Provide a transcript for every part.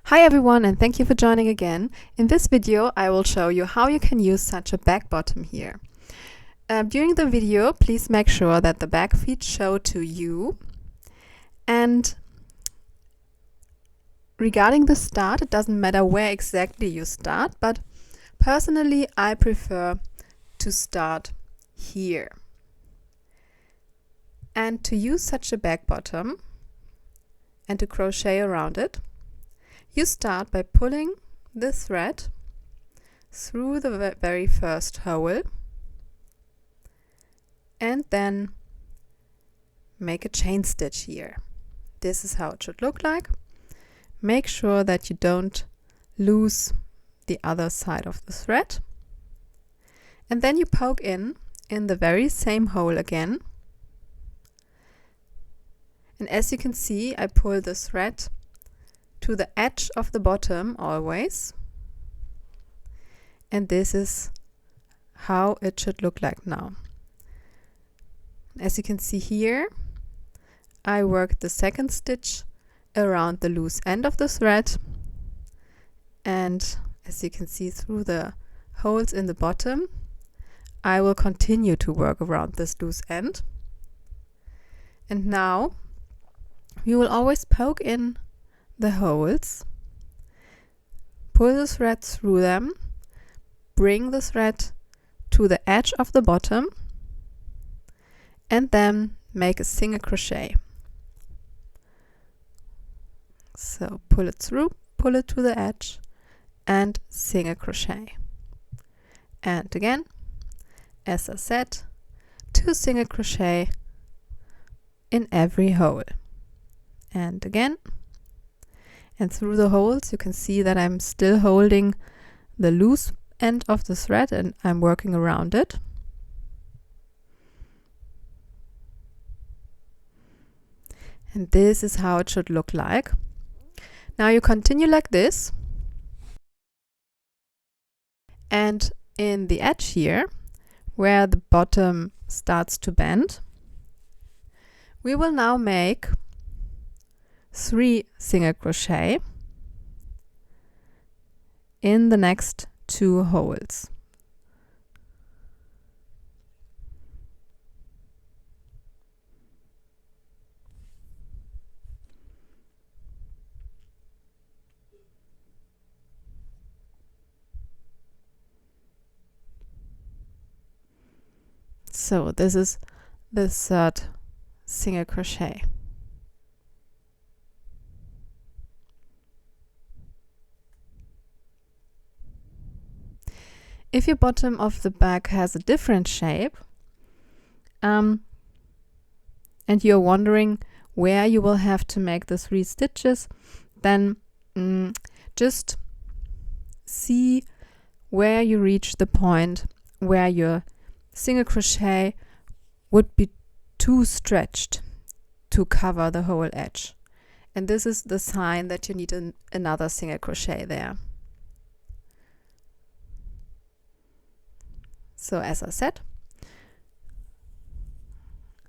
Hi everyone, and thank you for joining again. In this video I will show you how you can use such a back bottom here. During the video, please make sure that the back feet show to you. And regarding the start, it doesn't matter where exactly you start, but personally I prefer to start here. And to use such a back bottom and to crochet around it, you start by pulling the thread through the very first hole and then make a chain stitch here. This is how it should look like. Make sure that you don't lose the other side of the thread. And then you poke in the very same hole again. And as you can see, I pull the thread to the edge of the bottom always, and this is how it should look like now. As you can see here, I worked the second stitch around the loose end of the thread, and as you can see through the holes in the bottom, I will continue to work around this loose end. And now we will always poke in the holes, pull the thread through them, bring the thread to the edge of the bottom, and then make a single crochet. So pull it through, pull it to the edge, and single crochet. And again, as I said, 2 single crochet in every hole. And again, and through the holes you can see that I'm still holding the loose end of the thread and I'm working around it. And this is how it should look like. Now you continue like this, and in the edge here where the bottom starts to bend, we will now make 3 single crochet in the next 2 holes. So this is the third single crochet. If your bottom of the bag has a different shape, and you're wondering where you will have to make the 3 stitches, then just see where you reach the point where your single crochet would be too stretched to cover the whole edge. And this is the sign that you need another single crochet there. So as I said,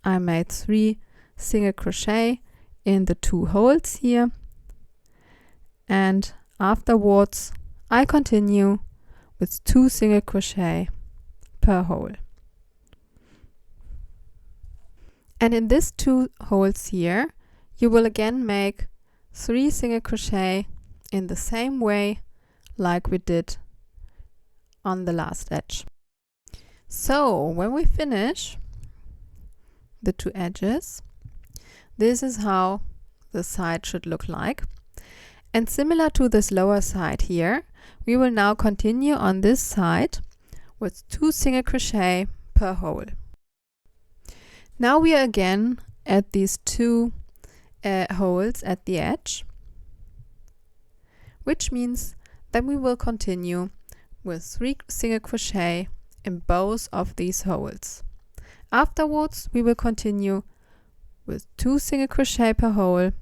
I made 3 single crochet in the 2 holes here, and afterwards I continue with 2 single crochet per hole. And in these 2 holes here, you will again make 3 single crochet in the same way like we did on the last edge. So when we finish the 2 edges, this is how the side should look like. And similar to this lower side here, we will now continue on this side with 2 single crochet per hole. Now we are again at these 2 holes at the edge, which means that we will continue with 3 single crochet in both of these holes. Afterwards we will continue with 2 single crochet per hole,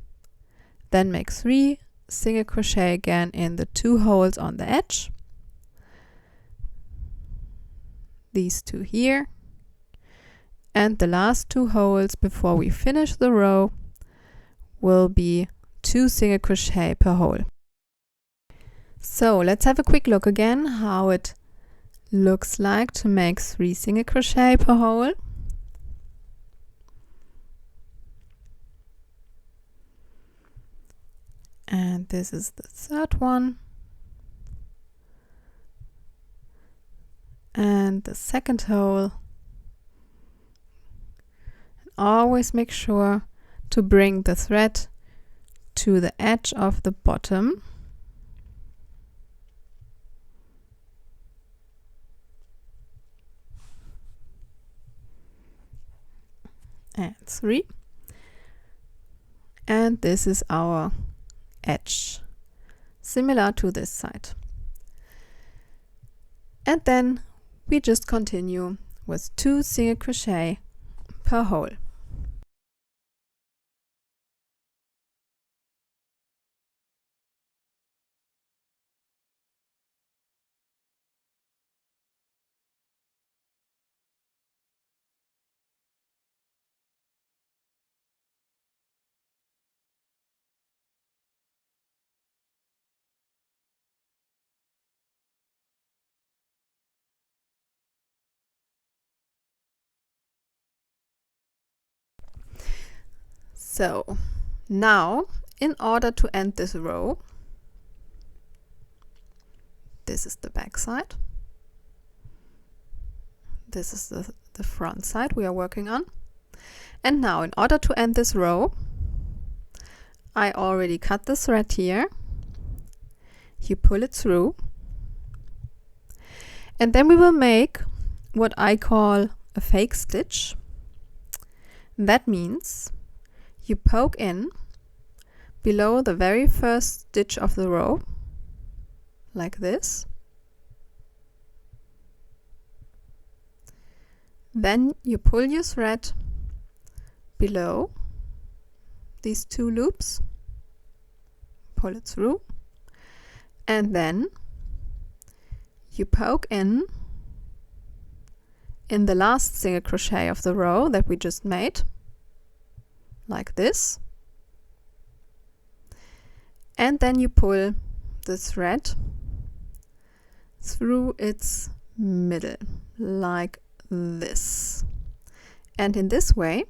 then make 3 single crochet again in the 2 holes on the edge, these 2 here, and the last 2 holes before we finish the row will be 2 single crochet per hole. So let's have a quick look again how it looks like to make 3 single crochet per hole. And this is the third one. And the second hole. And always make sure to bring the thread to the edge of the bottom. And 3. And this is our edge, similar to this side. And then we just continue with 2 single crochet per hole. So now, in order to end this row, this is the back side, this is the front side we are working on. And now, in order to end this row, I already cut the thread here. You pull it through, and then we will make what I call a fake stitch. That means you poke in below the very first stitch of the row, like this. Then you pull your thread below these 2 loops, pull it through, and then you poke in the last single crochet of the row that we just made, like this. And then you pull the thread through its middle, like this. And in this way,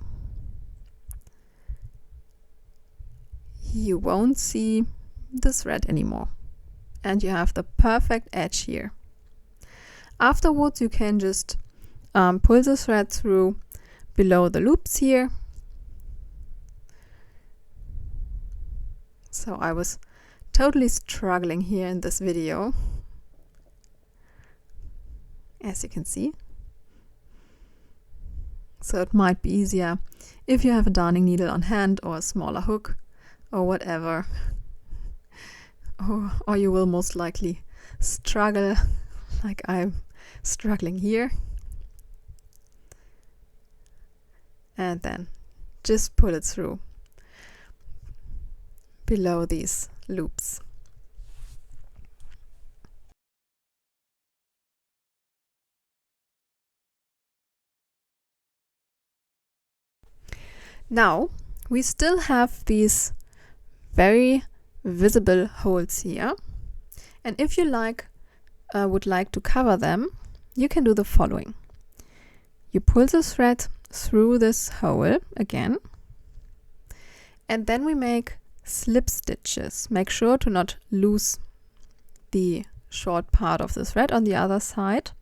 you won't see the thread anymore. And you have the perfect edge here. Afterwards, you can just pull the thread through below the loops here. So I was totally struggling here in this video, as you can see. So it might be easier if you have a darning needle on hand or a smaller hook or whatever. Or you will most likely struggle like I'm struggling here. And then just pull it through below these loops. Now we still have these very visible holes here, and if you would like to cover them, you can do the following. You pull the thread through this hole again, and then we make slip stitches. Make sure to not lose the short part of the thread on the other side,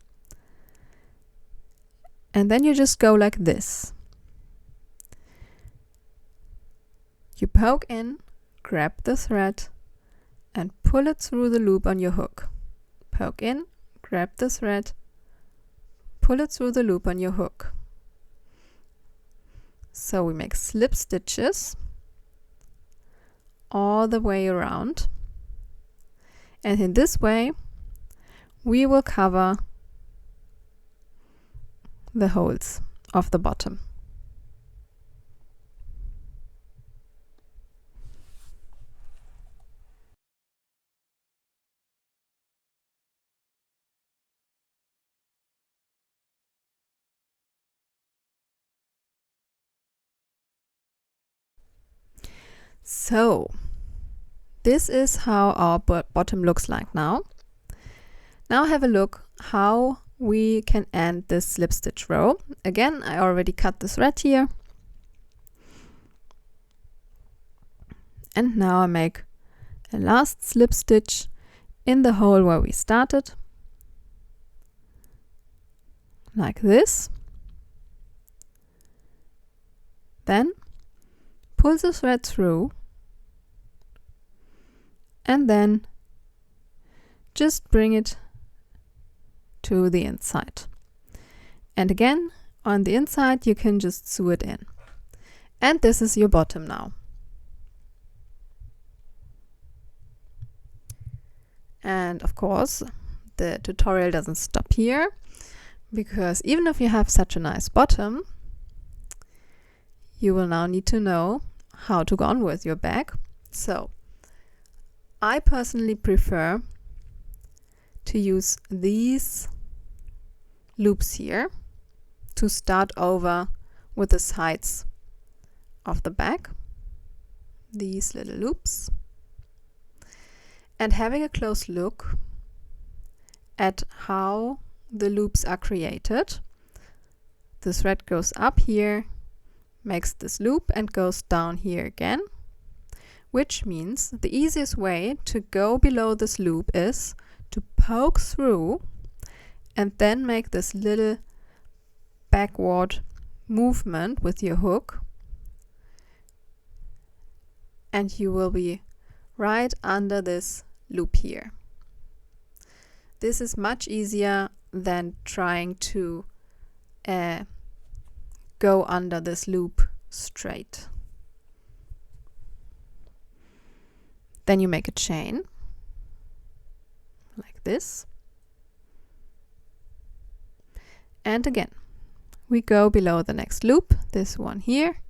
and then you just go like this. You poke in, grab the thread and pull it through the loop on your hook. Poke in, grab the thread, pull it through the loop on your hook. So we make slip stitches all the way around, and in this way we will cover the holes of the bottom. So this is how our bottom looks like now. Now have a look how we can end this slip stitch row. Again, I already cut the thread here. And now I make a last slip stitch in the hole where we started, like this. Then pull the thread through and then just bring it to the inside. And again, on the inside you can just sew it in. And this is your bottom now. And of course, the tutorial doesn't stop here, because even if you have such a nice bottom, you will now need to know how to go on with your bag. So I personally prefer to use these loops here to start over with the sides of the bag, these little loops. And having a close look at how the loops are created. The thread goes up here, makes this loop and goes down here again, which means the easiest way to go below this loop is to poke through and then make this little backward movement with your hook, and you will be right under this loop here. This is much easier than trying to go under this loop straight. Then you make a chain like this, and again we go below the next loop, this one here,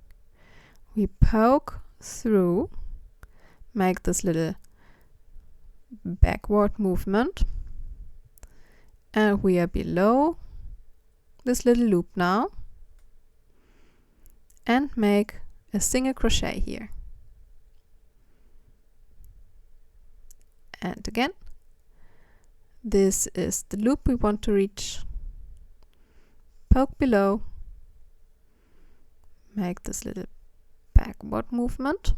we poke through, make this little backward movement, and we are below this little loop now, and make a single crochet here. And again, this is the loop we want to reach. Poke below, make this little backward movement,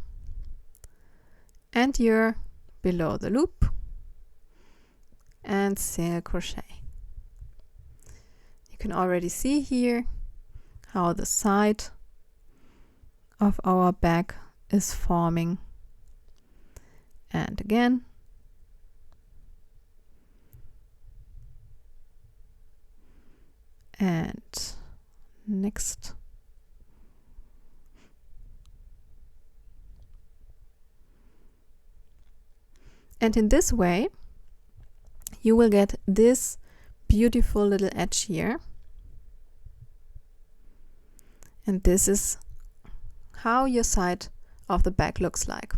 and you're below the loop, and single crochet. You can already see here how the side of our bag is forming. And again, and next. And in this way, you will get this beautiful little edge here. And this is how your side of the bag looks like.